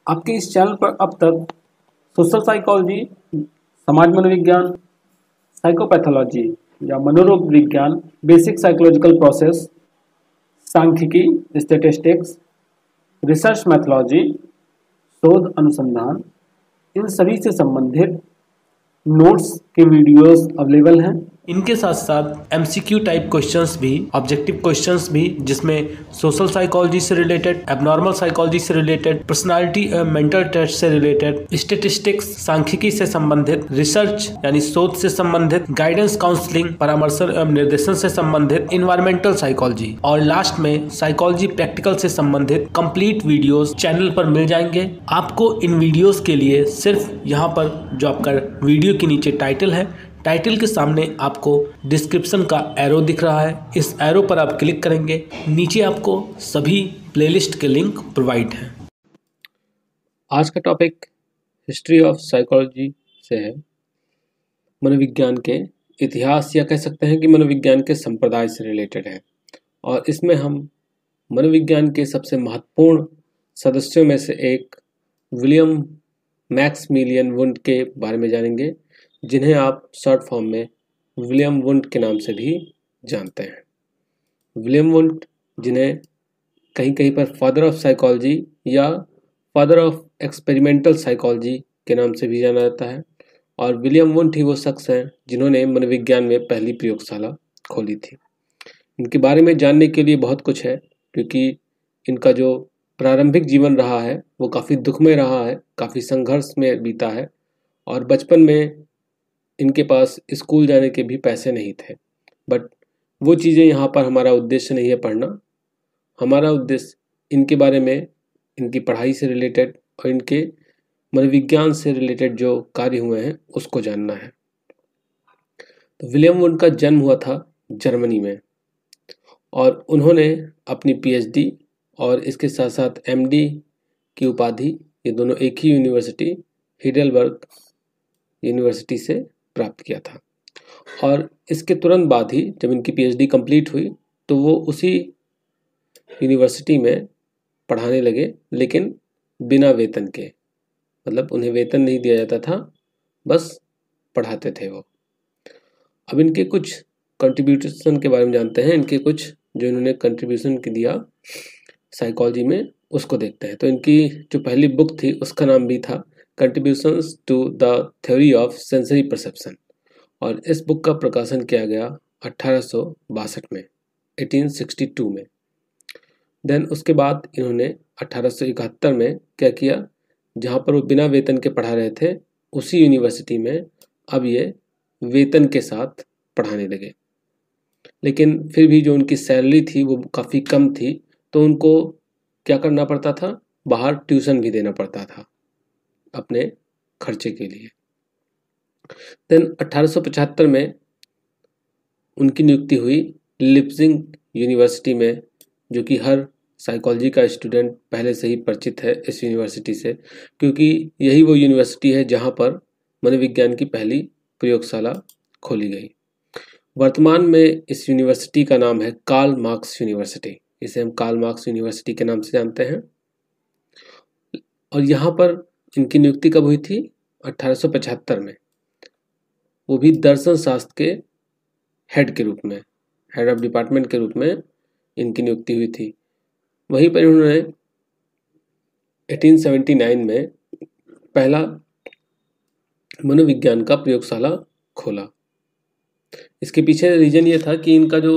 आपके इस चैनल पर अब तक सोशल साइकोलॉजी, समाज मनोविज्ञान, साइकोपैथोलॉजी या मनोरोग विज्ञान, बेसिक साइकोलॉजिकल प्रोसेस, सांख्यिकी, स्टैटिस्टिक्स, रिसर्च मैथोलॉजी, शोध अनुसंधान, इन सभी से संबंधित नोट्स के वीडियोस अवेलेबल हैं। इनके साथ साथ एमसीक्यू टाइप क्वेश्चंस भी, ऑब्जेक्टिव क्वेश्चंस भी, जिसमें सोशल साइकोलॉजी से रिलेटेड, एबनॉर्मल साइकोलॉजी से रिलेटेड, पर्सनालिटी मेंटल टेस्ट से रिलेटेड, स्टैटिस्टिक्स, सांख्यिकी से संबंधित, रिसर्च यानी शोध से संबंधित, गाइडेंस काउंसलिंग, परामर्श एवं निर्देशन से संबंधित, इन्वायरमेंटल साइकोलॉजी और लास्ट में साइकोलॉजी प्रैक्टिकल से संबंधित कंप्लीट वीडियोस चैनल पर मिल जाएंगे। आपको इन वीडियोस के लिए सिर्फ यहाँ पर जो आपका वीडियो के नीचे टाइटल है, टाइटल के सामने आपको डिस्क्रिप्शन का एरो दिख रहा है, इस एरो पर आप क्लिक करेंगे, नीचे आपको सभी प्लेलिस्ट के लिंक प्रोवाइड हैं। आज का टॉपिक हिस्ट्री ऑफ साइकोलॉजी से है। मनोविज्ञान के इतिहास या कह सकते हैं कि मनोविज्ञान के संप्रदाय से रिलेटेड है और इसमें हम मनोविज्ञान के सबसे महत्वपूर्ण सदस्यों में से एक विलियम मैक्समिलियन वुंड के बारे में जानेंगे, जिन्हें आप शॉर्ट फॉर्म में विलियम वुंड के नाम से भी जानते हैं। विलियम वुंड, जिन्हें कहीं कहीं पर फादर ऑफ साइकोलॉजी या फादर ऑफ एक्सपेरिमेंटल साइकोलॉजी के नाम से भी जाना जाता है, और विलियम वुंड ही वो शख्स हैं जिन्होंने मनोविज्ञान में पहली प्रयोगशाला खोली थी। इनके बारे में जानने के लिए बहुत कुछ है, क्योंकि इनका जो प्रारंभिक जीवन रहा है वो काफ़ी दुखमय रहा है, काफ़ी संघर्ष में बीता है और बचपन में इनके पास स्कूल जाने के भी पैसे नहीं थे। बट वो चीज़ें यहाँ पर हमारा उद्देश्य नहीं है पढ़ना। हमारा उद्देश्य इनके बारे में, इनकी पढ़ाई से रिलेटेड और इनके मनोविज्ञान से रिलेटेड जो कार्य हुए हैं उसको जानना है। तो विलियम वुंड का जन्म हुआ था जर्मनी में और उन्होंने अपनी पीएचडी और इसके साथ साथ एमडी की उपाधि, ये दोनों एक ही यूनिवर्सिटी हिडेलबर्ग यूनिवर्सिटी से प्राप्त किया था। और इसके तुरंत बाद ही जब इनकी पीएचडी कंप्लीट हुई तो वो उसी यूनिवर्सिटी में पढ़ाने लगे, लेकिन बिना वेतन के। मतलब उन्हें वेतन नहीं दिया जाता था, बस पढ़ाते थे वो। अब इनके कुछ कंट्रीब्यूशन के बारे में जानते हैं। इनके कुछ जो इन्होंने कंट्रीब्यूशन दिया साइकोलॉजी में, उसको देखते हैं। तो इनकी जो पहली बुक थी उसका नाम भी था contributions to the theory of sensory perception, और इस बुक का प्रकाशन किया गया 1862 में, 1862 में। देन उसके बाद इन्होंने 1871 में क्या किया, जहाँ पर वो बिना वेतन के पढ़ा रहे थे उसी यूनिवर्सिटी में अब ये वेतन के साथ पढ़ाने लगे। लेकिन फिर भी जो उनकी सैलरी थी वो काफ़ी कम थी, तो उनको क्या करना पड़ता था, बाहर ट्यूशन भी देना पड़ता था अपने खर्चे के लिए। देन 1875 में उनकी नियुक्ति हुई लिप्जिंग यूनिवर्सिटी में, जो कि हर साइकोलॉजी का स्टूडेंट पहले से ही परिचित है इस यूनिवर्सिटी से, क्योंकि यही वो यूनिवर्सिटी है जहां पर मनोविज्ञान की पहली प्रयोगशाला खोली गई। वर्तमान में इस यूनिवर्सिटी का नाम है कार्ल मार्क्स यूनिवर्सिटी। इसे हम कार्ल मार्क्स यूनिवर्सिटी के नाम से जानते हैं। और यहाँ पर इनकी नियुक्ति कब हुई थी, 1875 में, वो भी दर्शन शास्त्र के हेड के रूप में, हेड ऑफ डिपार्टमेंट के रूप में इनकी नियुक्ति हुई थी। वहीं पर उन्होंने 1879 में पहला मनोविज्ञान का प्रयोगशाला खोला। इसके पीछे रीजन ये था कि इनका जो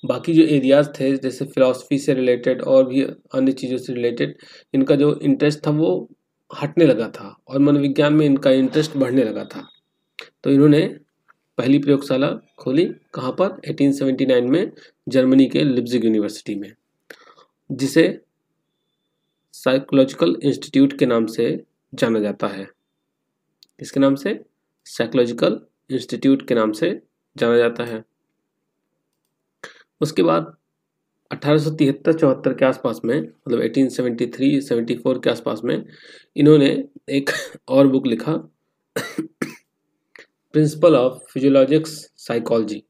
बाकी जो एरियाज थे, जैसे फिलॉसफी से रिलेटेड और भी अन्य चीज़ों से रिलेटेड, इनका जो इंटरेस्ट था वो हटने लगा था और मनोविज्ञान में इनका इंटरेस्ट बढ़ने लगा था। तो इन्होंने पहली प्रयोगशाला खोली, कहाँ पर, 1879 में जर्मनी के लिप्जिग यूनिवर्सिटी में, जिसे साइकोलॉजिकल इंस्टीट्यूट के नाम से जाना जाता है। इसके नाम से साइकोलॉजिकल इंस्टीट्यूट के नाम से जाना जाता है। उसके बाद 1873-74 के आसपास में, मतलब 1873-74 के आसपास में, इन्होंने एक और बुक लिखा, प्रिंसिपल ऑफ फिजियोलॉजिक्स साइकोलॉजी,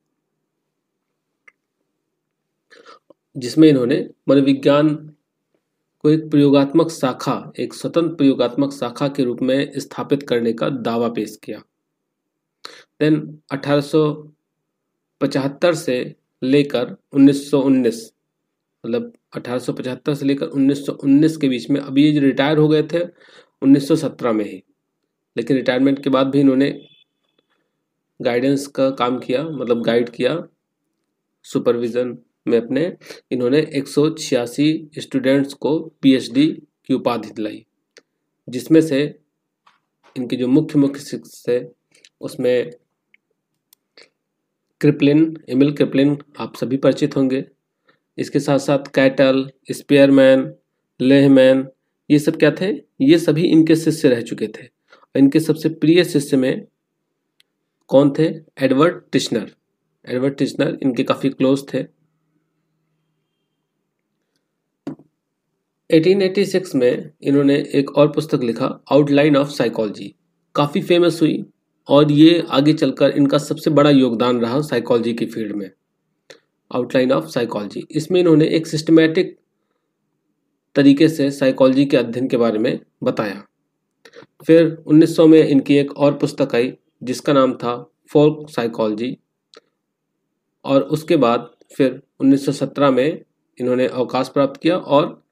जिसमें इन्होंने मनोविज्ञान को एक प्रयोगात्मक शाखा, एक स्वतंत्र प्रयोगात्मक शाखा के रूप में स्थापित करने का दावा पेश किया। देन 1875 से लेकर 1919, मतलब 1875 से लेकर 1919 के बीच में, अभी ये रिटायर हो गए थे 1917 में ही, लेकिन रिटायरमेंट के बाद भी इन्होंने गाइडेंस का काम किया, मतलब गाइड किया सुपरविजन में अपने। इन्होंने 186 स्टूडेंट्स को पीएचडी की उपाधि दिलाई, जिसमें से इनके जो मुख्य शिक्षक थे उसमें क्रिपलिन, एमिल क्रिपलिन आप सभी परिचित होंगे। इसके साथ साथ कैटल, स्पेयरमैन, लेहमैन, ये सब क्या थे, ये सभी इनके शिष्य रह चुके थे। इनके सबसे प्रिय शिष्य में कौन थे? एडवर्ड टिश्नर। एडवर्ड टिश्नर इनके काफी क्लोज थे। 1886 में इन्होंने एक और पुस्तक लिखा, आउटलाइन ऑफ साइकोलॉजी, काफी फेमस हुई और ये आगे चलकर इनका सबसे बड़ा योगदान रहा साइकोलॉजी की फील्ड में। आउटलाइन ऑफ साइकोलॉजी, इसमें इन्होंने एक सिस्टमैटिक तरीके से साइकोलॉजी के अध्ययन के बारे में बताया। फिर 1900 में इनकी एक और पुस्तक आई जिसका नाम था फोल्क साइकोलॉजी, और उसके बाद फिर 1917 में इन्होंने अवकाश प्राप्त किया और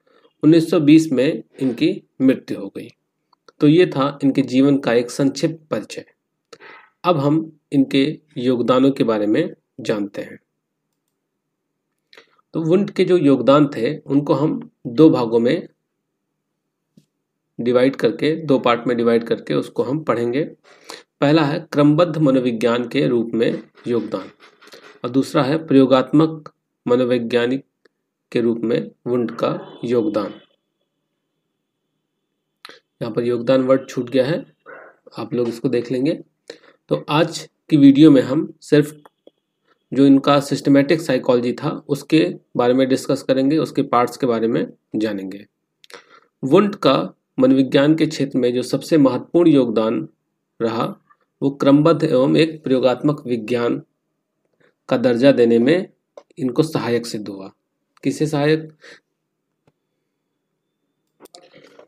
1920 में इनकी मृत्यु हो गई। तो ये था इनके जीवन का एक संक्षिप्त परिचय। अब हम इनके योगदानों के बारे में जानते हैं। तो वुंड के जो योगदान थे उनको हम दो भागों में डिवाइड करके, दो पार्ट में डिवाइड करके उसको हम पढ़ेंगे। पहला है क्रमबद्ध मनोविज्ञान के रूप में योगदान, और दूसरा है प्रयोगात्मक मनोवैज्ञानिक के रूप में वुंड का योगदान। यहाँ पर योगदान वर्ड छूट गया है, आप लोग इसको देख लेंगे। तो आज की वीडियो में हम सिर्फ जो इनका सिस्टमैटिक साइकोलॉजी था उसके बारे में डिस्कस करेंगे, उसके पार्ट्स के बारे में जानेंगे। वुंड का मनोविज्ञान के क्षेत्र में जो सबसे महत्वपूर्ण योगदान रहा वो क्रमबद्ध एवं एक प्रयोगात्मक विज्ञान का दर्जा देने में इनको सहायक सिद्ध हुआ। किसे सहायक?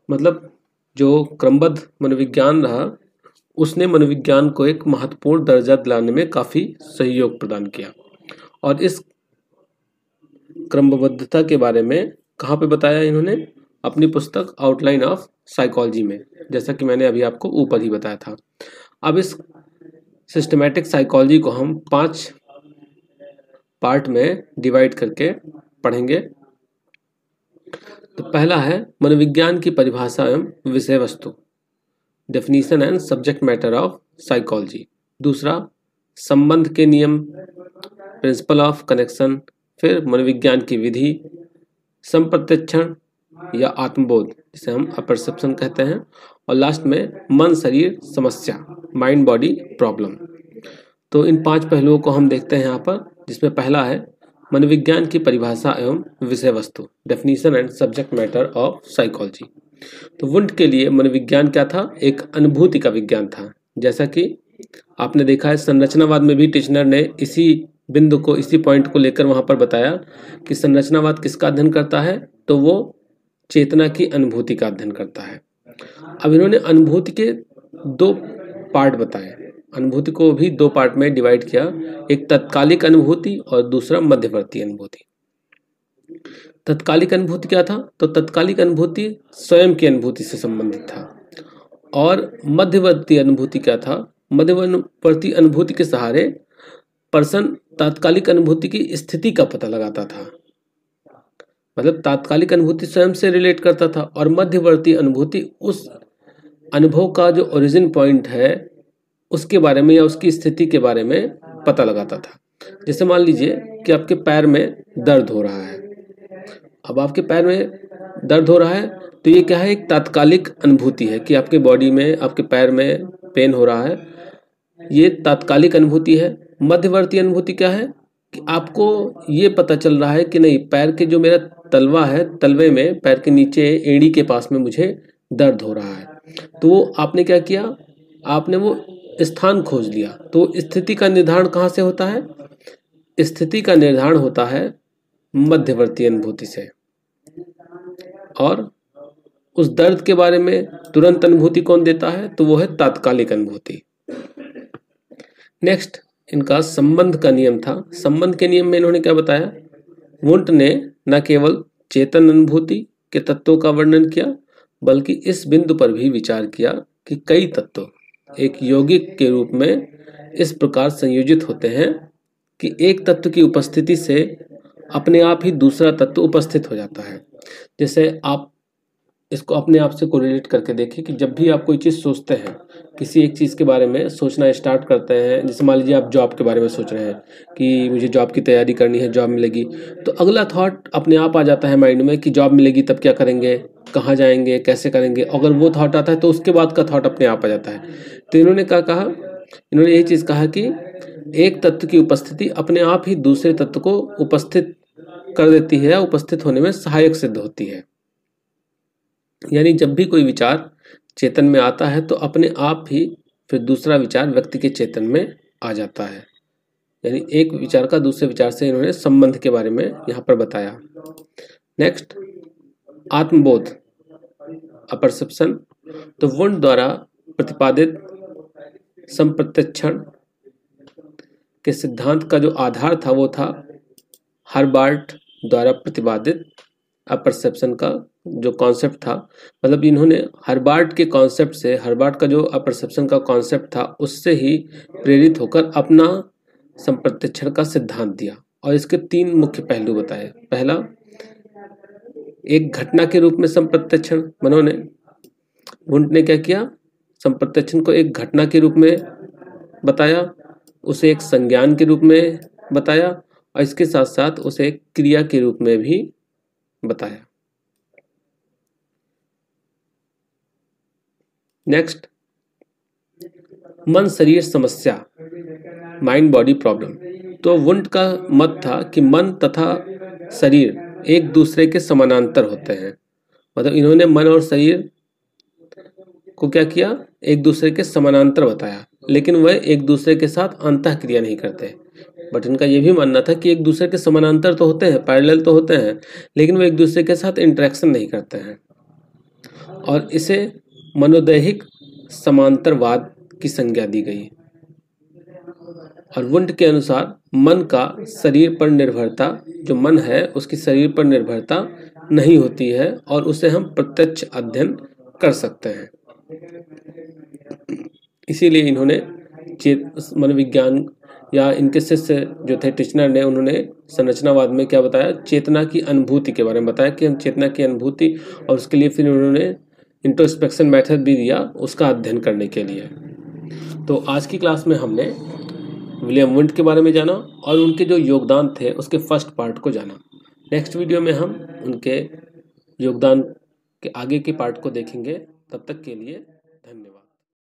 मतलब जो क्रमबद्ध मनोविज्ञान रहा उसने मनोविज्ञान को एक महत्वपूर्ण दर्जा दिलाने में काफी सहयोग प्रदान किया। और इस क्रमबद्धता के बारे में कहाँ पे बताया इन्होंने? अपनी पुस्तक आउटलाइन ऑफ साइकोलॉजी में, जैसा कि मैंने अभी आपको ऊपर ही बताया था। अब इस सिस्टमैटिक साइकोलॉजी को हम 5 पार्ट में डिवाइड करके पढ़ेंगे। तो पहला है मनोविज्ञान की परिभाषा एवं विषय वस्तु, definition and subject matter of psychology. दूसरा संबंध के नियम, प्रिंसिपल ऑफ कनेक्शन। फिर मनोविज्ञान की विधि, संप्रत्यक्षण या आत्मबोध जिसे हम अपरसेप्शन कहते हैं, और लास्ट में मन शरीर समस्या, माइंड बॉडी प्रॉब्लम। तो इन 5 पहलुओं को हम देखते हैं यहाँ पर, जिसमें पहला है मनोविज्ञान की परिभाषा एवं विषय वस्तु, definition and subject matter of psychology. तो वुंड के लिए मनोविज्ञान क्या था? एक अनुभूति का विज्ञान था। जैसा कि आपने देखा है संरचनावाद में भी टिश्नर ने इसी बिंदु को, इसी पॉइंट को लेकर वहां पर बताया कि संरचनावाद किसका अध्ययन करता है? तो वो चेतना की अनुभूति का अध्ययन करता है। अब इन्होंने अनुभूति के 2 पार्ट बताए, अनुभूति को भी 2 पार्ट में डिवाइड किया, एक तत्कालिक अनुभूति और दूसरा मध्यवर्ती अनुभूति। तत्कालिक अनुभूति क्या था? तो तत्कालिक अनुभूति स्वयं की अनुभूति से संबंधित था, और मध्यवर्ती अनुभूति क्या था? मध्यवर्ती अनुभूति के सहारे पर्सन तात्कालिक अनुभूति की स्थिति का पता लगाता था, मतलब तात्कालिक अनुभूति स्वयं से रिलेट करता था, और मध्यवर्ती अनुभूति उस अनुभव का जो ओरिजिन पॉइंट है उसके बारे में या उसकी स्थिति के बारे में पता लगाता था। जैसे मान लीजिए कि आपके पैर में दर्द हो रहा है। अब आपके पैर में दर्द हो रहा है तो ये क्या है? एक तात्कालिक अनुभूति है कि आपके बॉडी में, आपके पैर में पेन हो रहा है, ये तात्कालिक अनुभूति है। मध्यवर्ती अनुभूति क्या है? कि आपको ये पता चल रहा है कि नहीं, पैर के जो मेरा तलवा है, तलवे में, पैर के नीचे एड़ी के पास में मुझे दर्द हो रहा है। तो वो आपने क्या किया? आपने वो स्थान खोज लिया। तो स्थिति का निर्धारण कहाँ से होता है? स्थिति का निर्धारण होता है मध्यवर्ती अनुभूति से, और उस दर्द के बारे में तुरंत अनुभूति कौन देता है, तो वो है तात्कालिक अनुभूति। नेक्स्ट इनका संबंध का नियम था। संबंध के नियम में इन्होंने क्या बताया, वुंट ने न केवल चेतन अनुभूति के तत्वों का वर्णन किया बल्कि इस बिंदु पर भी विचार किया कि कई तत्व एक यौगिक के रूप में इस प्रकार संयोजित होते हैं कि एक तत्व की उपस्थिति से अपने आप ही दूसरा तत्व उपस्थित हो जाता है। जैसे आप इसको अपने आप से कोरिलेट करके देखिए कि जब भी आप कोई चीज़ सोचते हैं, किसी एक चीज़ के बारे में सोचना स्टार्ट करते हैं, जैसे मान लीजिए आप जॉब के बारे में सोच रहे हैं कि मुझे जॉब की तैयारी करनी है, जॉब मिलेगी, तो अगला थॉट अपने आप आ जाता है माइंड में कि जॉब मिलेगी तब क्या करेंगे, कहाँ जाएंगे, कैसे करेंगे। अगर वो थॉट आता है तो उसके बाद का थॉट अपने आप आ जाता है। तो इन्होंने क्या कहा, इन्होंने यही चीज़ कहा कि एक तत्व की उपस्थिति अपने आप ही दूसरे तत्व को उपस्थित कर देती है, उपस्थित होने में सहायक सिद्ध होती है। यानी जब भी कोई विचार चेतन में आता है तो अपने आप ही फिर दूसरा विचार व्यक्ति के चेतन में आ जाता है। यानी एक विचार का दूसरे विचार से इन्होंने संबंध के बारे में यहाँ पर बताया। नेक्स्ट आत्मबोध, अपरसेप्शन। तो वुंट द्वारा प्रतिपादित संप्रत्यक्षण के सिद्धांत का जो आधार था वो था हर्बार्ट द्वारा प्रतिपादित अपरसेप्शन का जो कॉन्सेप्ट था। मतलब इन्होंने हर्बार्ट के कॉन्सेप्ट से, हर्बार्ट का जो अपरसेप्शन का कॉन्सेप्ट था उससे ही प्रेरित होकर अपना संप्रत्यक्षण का सिद्धांत दिया और इसके 3 मुख्य पहलू बताए। पहला, एक घटना के रूप में संप्रत्यक्षण। उन्होंने वुंट ने क्या किया, संप्रत्यक्षण को एक घटना के रूप में बताया, उसे एक संज्ञान के रूप में बताया और इसके साथ साथ उसे एक क्रिया के रूप में भी बताया। नेक्स्ट, मन शरीर समस्या, माइंड बॉडी प्रॉब्लम। तो वुंट का मत था कि मन तथा शरीर एक दूसरे के समानांतर होते हैं। मतलब इन्होंने मन और शरीर को क्या किया, एक दूसरे के समानांतर बताया, लेकिन वह एक दूसरे के साथ अंतः क्रिया नहीं करते। बट इनका यह भी मानना था कि एक दूसरे के समानांतर तो होते हैं, पैरेलल तो होते हैं, लेकिन वो एक दूसरे के साथ इंटरेक्शन नहीं करते हैं। और इसे मनोदैहिक समांतरवाद की संज्ञा दी गई। और वुंट के अनुसार मन का शरीर पर निर्भरता, जो मन है उसकी शरीर पर निर्भरता नहीं होती है और उसे हम प्रत्यक्ष अध्ययन कर सकते हैं। इसीलिए इन्होंने मनोविज्ञान या इनके शिष्य जो थे टिचनर ने, उन्होंने संरचनावाद में क्या बताया, चेतना की अनुभूति के बारे में बताया कि हम चेतना की अनुभूति, और उसके लिए फिर उन्होंने इंट्रोस्पेक्शन मेथड भी दिया उसका अध्ययन करने के लिए। तो आज की क्लास में हमने विलियम वुंट के बारे में जाना और उनके जो योगदान थे उसके फर्स्ट पार्ट को जाना। नेक्स्ट वीडियो में हम उनके योगदान के आगे के पार्ट को देखेंगे। तब तक के लिए